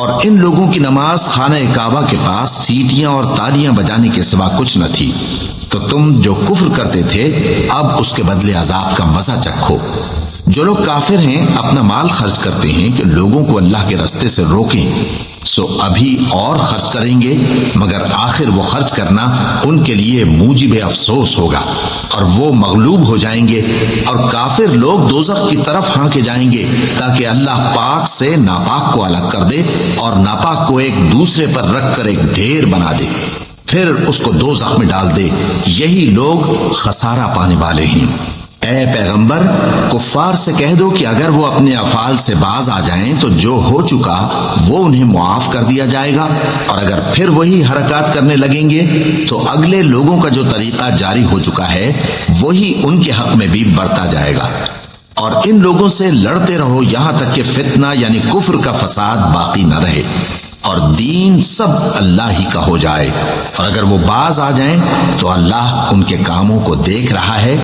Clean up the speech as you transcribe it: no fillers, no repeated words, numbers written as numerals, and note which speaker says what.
Speaker 1: اور ان لوگوں کی نماز خانہ کعبہ کے پاس سیٹیاں اور تالیاں بجانے کے سوا کچھ نہ تھی، تو تم جو کفر کرتے تھے اب اس کے بدلے عذاب کا مزہ چکھو۔ جو لوگ کافر ہیں اپنا مال خرچ کرتے ہیں کہ لوگوں کو اللہ کے راستے سے روکیں، سو ابھی اور خرچ کریں گے، مگر آخر وہ خرچ کرنا ان کے لیے موجب افسوس ہوگا اور وہ مغلوب ہو جائیں گے، اور کافر لوگ دوزخ کی طرف ہانکے جائیں گے تاکہ اللہ پاک سے ناپاک کو الگ کر دے اور ناپاک کو ایک دوسرے پر رکھ کر ایک ڈھیر بنا دے، پھر اس کو دوزخ میں ڈال دے۔ یہی لوگ خسارہ پانے والے ہیں۔ اے پیغمبر، کفار سے کہہ دو کہ اگر وہ اپنے افعال سے باز آ جائیں تو جو ہو چکا وہ انہیں معاف کر دیا جائے گا، اور اگر پھر وہی حرکات کرنے لگیں گے تو اگلے لوگوں کا جو طریقہ جاری ہو چکا ہے وہی ان کے حق میں بھی برتا جائے گا۔ اور ان لوگوں سے لڑتے رہو یہاں تک کہ فتنہ یعنی کفر کا فساد باقی نہ رہے اور دین سب اللہ ہی کا ہو جائے، اور اگر وہ باز آ جائیں تو اللہ ان کے کاموں کو دیکھ رہا ہے۔